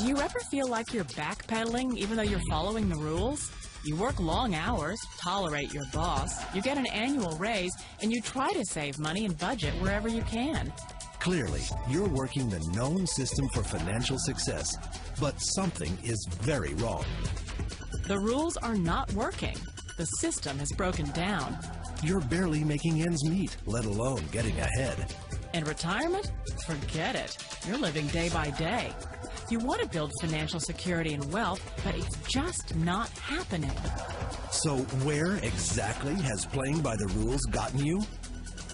Do you ever feel like you're backpedaling even though you're following the rules? You work long hours, tolerate your boss, you get an annual raise, and you try to save money and budget wherever you can. Clearly, you're working the known system for financial success, but something is very wrong. The rules are not working. The system has broken down. You're barely making ends meet, let alone getting ahead. And retirement? Forget it. You're living day by day. You want to build financial security and wealth, but it's just not happening. So where exactly has playing by the rules gotten you?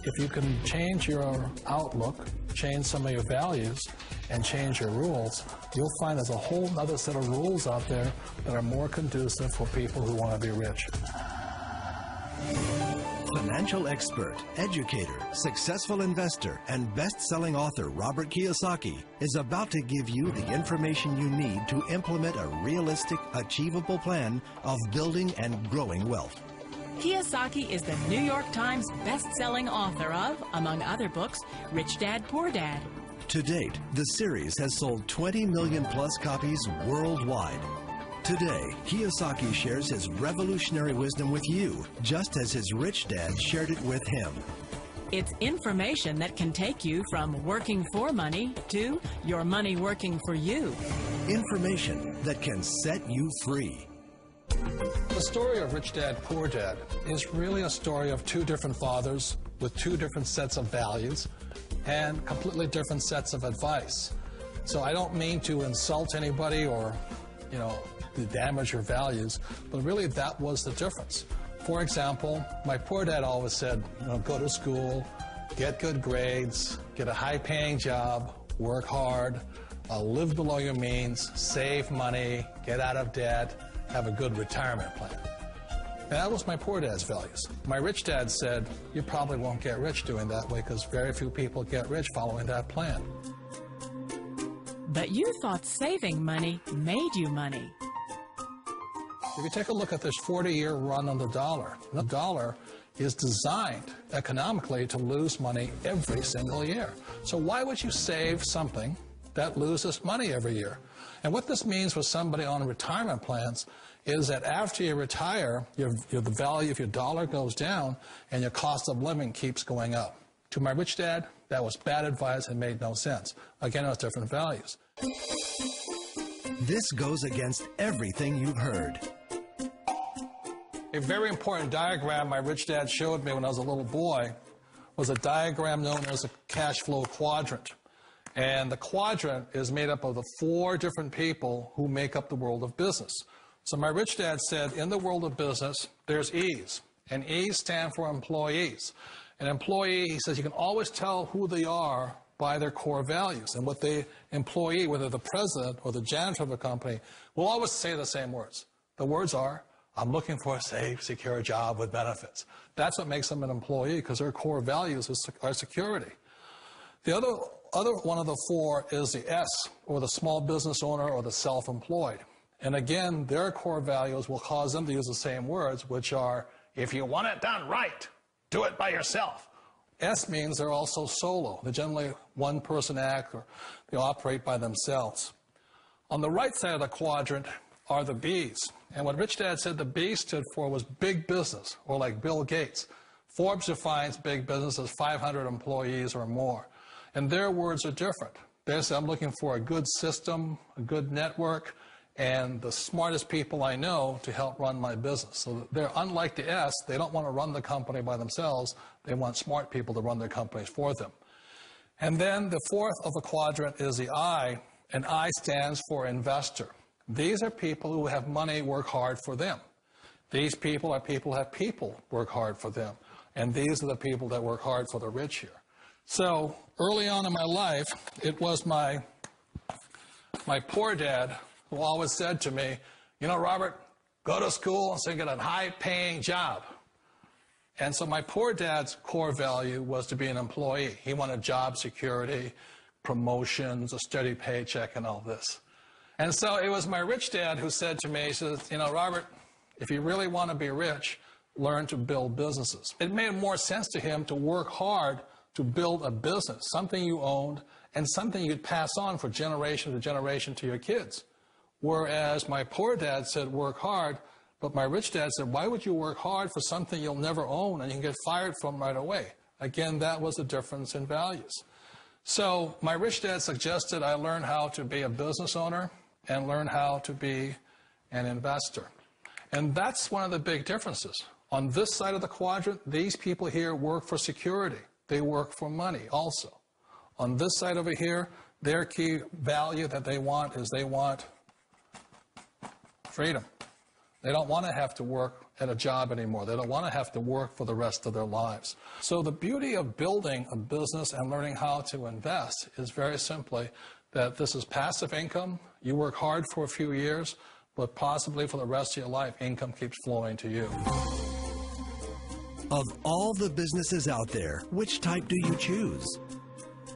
If you can change your outlook, change some of your values, and change your rules, you'll find there's a whole other set of rules out there that are more conducive for people who want to be rich. Financial expert, educator, successful investor, and best-selling author Robert Kiyosaki is about to give you the information you need to implement a realistic, achievable plan of building and growing wealth. Kiyosaki is the New York Times best-selling author of, among other books, Rich Dad, Poor Dad. To date, the series has sold 20 million plus copies worldwide. Today, Kiyosaki shares his revolutionary wisdom with you, just as his rich dad shared it with him. It's information that can take you from working for money to your money working for you. Information that can set you free. The story of Rich Dad, Poor Dad is really a story of two different fathers with two different sets of values and completely different sets of advice. So I don't mean to insult anybody or, to damage your values, but really that was the difference. For example, my poor dad always said, go to school, get good grades, get a high-paying job, work hard, live below your means, save money, get out of debt, have a good retirement plan. And that was my poor dad's values. My rich dad said, you probably won't get rich doing that way because very few people get rich following that plan. But you thought saving money made you money. If you take a look at this 40-year run on the dollar is designed economically to lose money every single year. So why would you save something that loses money every year? And what this means for somebody on retirement plans is that after you retire, the value of your dollar goes down and your cost of living keeps going up. To my rich dad, that was bad advice and made no sense. Again, it was different values. This goes against everything you've heard. A very important diagram my rich dad showed me when I was a little boy was a diagram known as a cash flow quadrant. And the quadrant is made up of the 4 different people who make up the world of business. So my rich dad said, in the world of business, there's E's. And E's stand for employees. An employee, he says, you can always tell who they are by their core values. And what the employee, whether the president or the janitor of a company, will always say the same words. The words are, I'm looking for a safe, secure job with benefits. That's what makes them an employee, because their core values are security. The other one of the 4 is the S, or the small business owner or the self-employed. And again, their core values will cause them to use the same words, which are, if you want it done right, do it by yourself. S means they're also solo. They're generally one-person act, or they operate by themselves. On the right side of the quadrant are the B's. And what Rich Dad said the B stood for was big business, or like Bill Gates. Forbes defines big business as 500 employees or more. And their words are different. They say, I'm looking for a good system, a good network, and the smartest people I know to help run my business. So they're unlike the S. They don't want to run the company by themselves. They want smart people to run their companies for them. And then the 4th of the quadrant is the I, and I stands for investor. These are people who have money work hard for them. These people are people who have people work hard for them. And these are the people that work hard for the rich here. So early on in my life, it was my poor dad who always said to me, Robert, go to school so you get a high-paying job. And so my poor dad's core value was to be an employee. He wanted job security, promotions, a steady paycheck, and all this. And so it was my rich dad who said to me, he says, Robert, if you really want to be rich, learn to build businesses. It made more sense to him to work hard to build a business, something you owned and something you'd pass on for generation to generation to your kids. Whereas my poor dad said, work hard, but my rich dad said, why would you work hard for something you'll never own and you can get fired from right away? Again, that was the difference in values. So my rich dad suggested I learn how to be a business owner and learn how to be an investor. And that's one of the big differences. On this side of the quadrant, these people here work for security. They work for money also. On this side over here, their key value that they want is they want freedom. They don't want to have to work at a job anymore. They don't want to have to work for the rest of their lives. So the beauty of building a business and learning how to invest is very simply that this is passive income. You work hard for a few years, but possibly for the rest of your life, income keeps flowing to you. Of all the businesses out there, which type do you choose?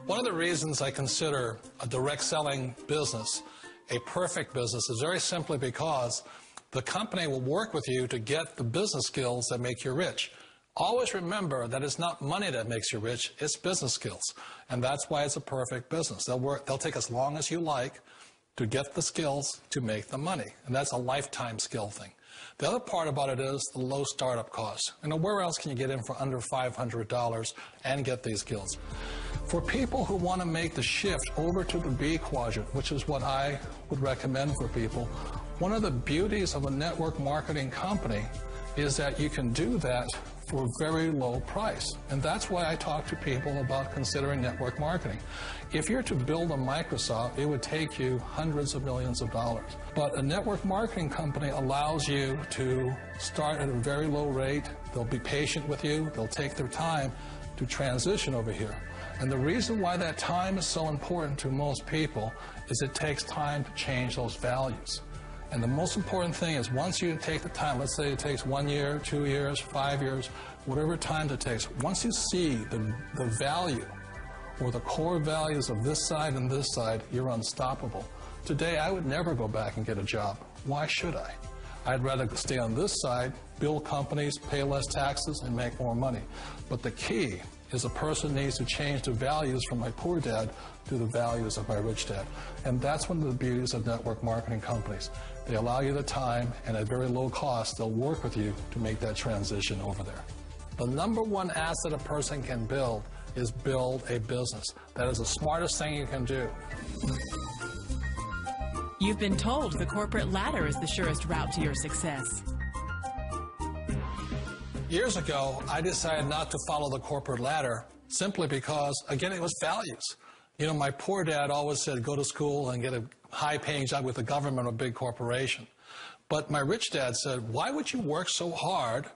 One of the reasons I consider a direct selling business a perfect business is very simply because the company will work with you to get the business skills that make you rich. Always remember that it's not money that makes you rich, it's business skills. And that's why it's a perfect business. They'll take as long as you like to get the skills to make the money. And that's a lifetime skill thing. The other part about it is the low startup cost. Where else can you get in for under $500 and get these skills? For people who want to make the shift over to the B quadrant, which is what I would recommend for people, one of the beauties of a network marketing company is that you can do that for a very low price. And that's why I talk to people about considering network marketing. If you're to build a Microsoft, it would take you hundreds of millions of dollars. But a network marketing company allows you to start at a very low rate. They'll be patient with you. They'll take their time to transition over here. And the reason why that time is so important to most people is it takes time to change those values. And the most important thing is once you take the time, let's say it takes 1 year, 2 years, 5 years, whatever time it takes, once you see the value or the core values of this side and this side, you're unstoppable. Today, I would never go back and get a job. Why should I? I'd rather stay on this side, build companies, pay less taxes, and make more money. But the key is a person needs to change the values from my poor dad to the values of my rich dad. And that's one of the beauties of network marketing companies. They allow you the time, and at very low cost, they'll work with you to make that transition over there. The number one asset a person can build is build a business. That is the smartest thing you can do. You've been told the corporate ladder is the surest route to your success. Years ago, I decided not to follow the corporate ladder simply because, again, it was values. You know, my poor dad always said, go to school and get a high-paying job with the government or a big corporation. But my rich dad said, why would you work so hard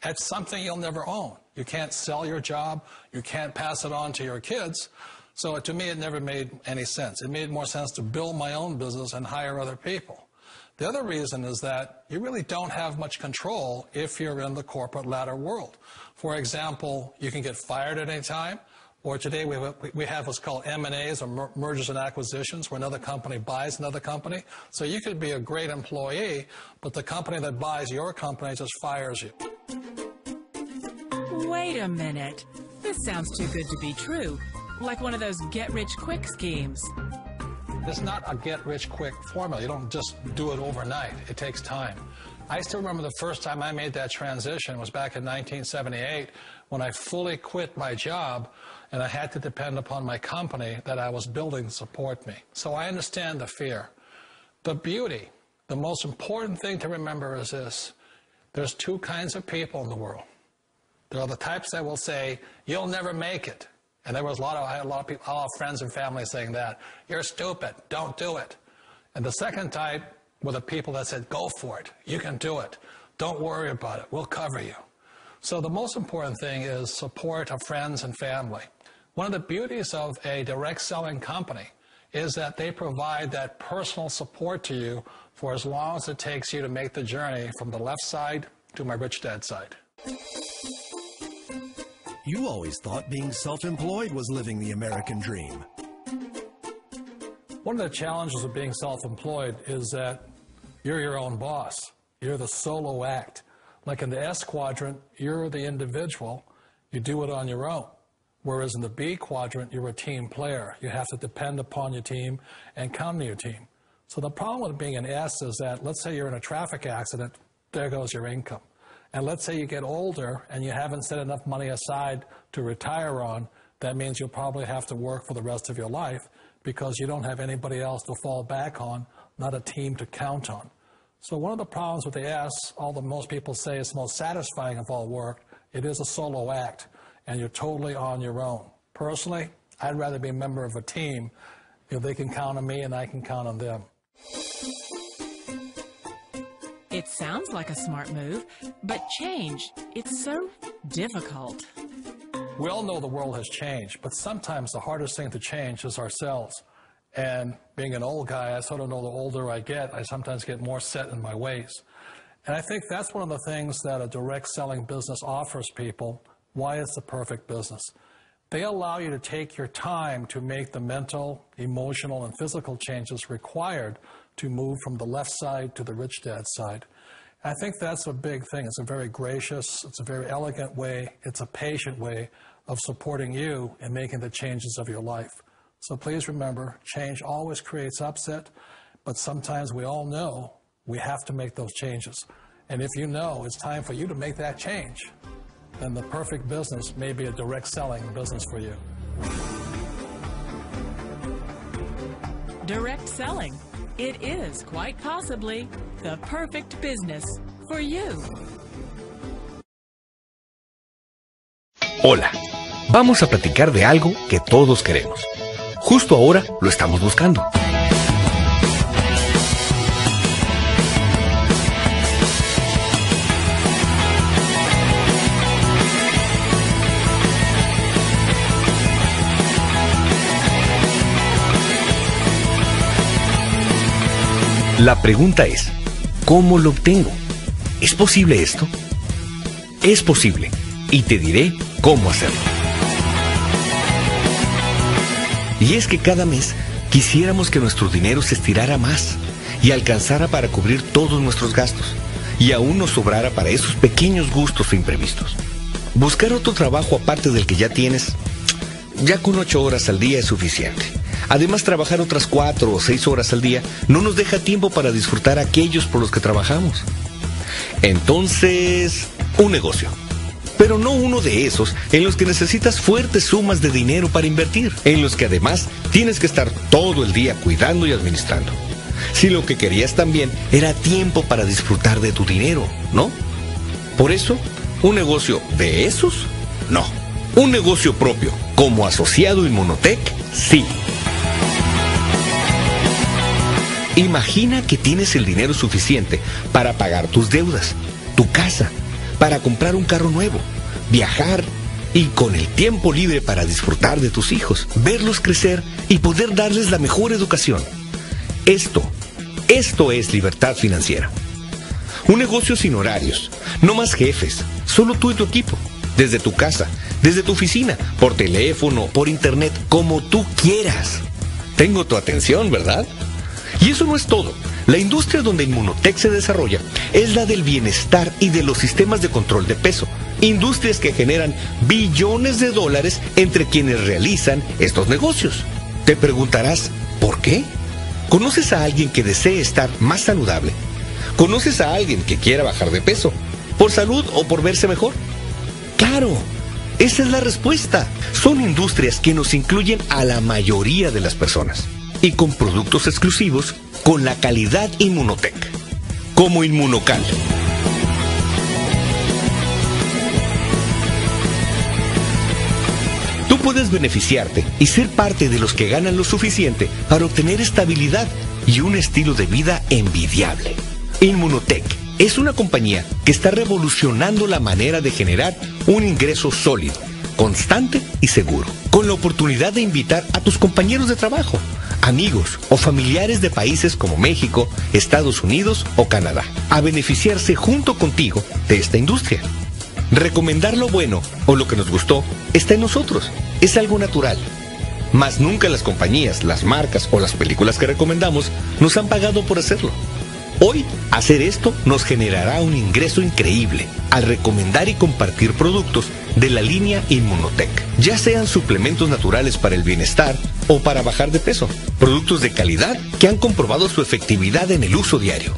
at something you'll never own? You can't sell your job. You can't pass it on to your kids. So to me, it never made any sense. It made more sense to build my own business and hire other people. The other reason is that you really don't have much control if you're in the corporate ladder world. For example, you can get fired at any time, or today we have what's called M&As, or mergers and acquisitions, where another company buys another company. So you could be a great employee, but the company that buys your company just fires you. Wait a minute. This sounds too good to be true. Like one of those get-rich-quick schemes. It's not a get-rich-quick formula. You don't just do it overnight. It takes time. I still remember the first time I made that transition was back in 1978 when I fully quit my job and I had to depend upon my company that I was building to support me. So I understand the fear. The beauty, the most important thing to remember is this. There's two kinds of people in the world. There are the types that will say, you'll never make it. And there was I had a lot of people, all friends and family saying that. You're stupid. Don't do it. And the second type were the people that said, go for it. You can do it. Don't worry about it. We'll cover you. So the most important thing is support of friends and family. One of the beauties of a direct selling company is that they provide that personal support to you for as long as it takes you to make the journey from the left side to my rich dad side. You always thought being self-employed was living the American dream. One of the challenges of being self-employed is that you're your own boss. You're the solo act. Like in the S quadrant, you're the individual. You do it on your own. Whereas in the B quadrant, you're a team player. You have to depend upon your team and count on your team. So the problem with being an S is that, let's say you're in a traffic accident, there goes your income. And let's say you get older and you haven't set enough money aside to retire on, that means you'll probably have to work for the rest of your life because you don't have anybody else to fall back on, not a team to count on. So one of the problems with the S, although most people say it's the most satisfying of all work, it is a solo act, and you're totally on your own. Personally, I'd rather be a member of a team if they can count on me and I can count on them. It sounds like a smart move, but change, it's so difficult. We all know the world has changed, but sometimes the hardest thing to change is ourselves. And being an old guy, I sort of know the older I get, I sometimes get more set in my ways. And I think that's one of the things that a direct selling business offers people, why it's the perfect business. They allow you to take your time to make the mental, emotional, and physical changes required to move from the left side to the rich dad side. I think that's a big thing. It's a very gracious, it's a very elegant way, it's a patient way of supporting you and making the changes of your life. So please remember, change always creates upset, but sometimes we all know we have to make those changes. And if you know it's time for you to make that change, then the perfect business may be a direct selling business for you. Direct selling. It is quite possibly the perfect business for you. Hola, vamos a platicar de algo que todos queremos. Justo ahora lo estamos buscando. La pregunta es, ¿cómo lo obtengo? ¿Es posible esto? Es posible, y te diré cómo hacerlo. Y es que cada mes quisiéramos que nuestro dinero se estirara más y alcanzara para cubrir todos nuestros gastos, y aún nos sobrara para esos pequeños gustos e imprevistos. Buscar otro trabajo aparte del que ya tienes, ya con 8 horas al día es suficiente. Además, trabajar otras 4 o 6 horas al día no nos deja tiempo para disfrutar aquellos por los que trabajamos. Entonces, un negocio. Pero no uno de esos en los que necesitas fuertes sumas de dinero para invertir, en los que además tienes que estar todo el día cuidando y administrando. Si lo que querías también era tiempo para disfrutar de tu dinero, ¿no? Por eso, un negocio de esos, no. Un negocio propio, como asociado Inmunotech, sí. Imagina que tienes el dinero suficiente para pagar tus deudas, tu casa, para comprar un carro nuevo, viajar y con el tiempo libre para disfrutar de tus hijos, verlos crecer y poder darles la mejor educación. Esto es libertad financiera. Un negocio sin horarios, no más jefes, solo tú y tu equipo, desde tu casa, desde tu oficina, por teléfono, por internet, como tú quieras. Tengo tu atención, ¿verdad? Y eso no es todo. La industria donde Inmunotech se desarrolla es la del bienestar y de los sistemas de control de peso. Industrias que generan billones de dólares entre quienes realizan estos negocios. Te preguntarás, ¿por qué? ¿Conoces a alguien que desee estar más saludable? ¿Conoces a alguien que quiera bajar de peso? ¿Por salud o por verse mejor? ¡Claro! Esa es la respuesta. Son industrias que nos incluyen a la mayoría de las personas. Y con productos exclusivos con la calidad Inmunotech, como Inmunocal. Tú puedes beneficiarte y ser parte de los que ganan lo suficiente para obtener estabilidad y un estilo de vida envidiable. Inmunotech es una compañía que está revolucionando la manera de generar un ingreso sólido, constante y seguro, con la oportunidad de invitar a tus compañeros de trabajo, amigos o familiares de países como México, Estados Unidos o Canadá, a beneficiarse junto contigo de esta industria. Recomendar lo bueno o lo que nos gustó está en nosotros, es algo natural. Mas nunca las compañías, las marcas o las películas que recomendamos nos han pagado por hacerlo. Hoy, hacer esto nos generará un ingreso increíble al recomendar y compartir productos de la línea Inmunotech, ya sean suplementos naturales para el bienestar o para bajar de peso, productos de calidad que han comprobado su efectividad en el uso diario.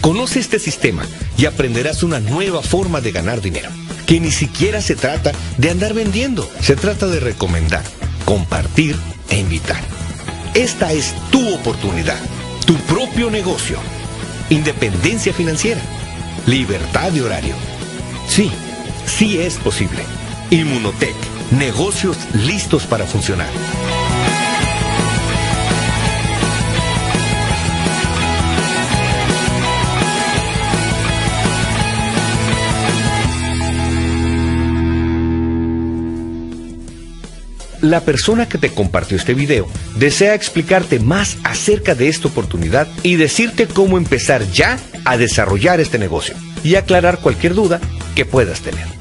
Conoce este sistema y aprenderás una nueva forma de ganar dinero, que ni siquiera se trata de andar vendiendo, se trata de recomendar, compartir e invitar. Esta es tu oportunidad, tu propio negocio, independencia financiera, libertad de horario. Sí, sí es posible. Inmunotech, negocios listos para funcionar. La persona que te compartió este video desea explicarte más acerca de esta oportunidad y decirte cómo empezar ya a desarrollar este negocio y aclarar cualquier duda que puedas tener.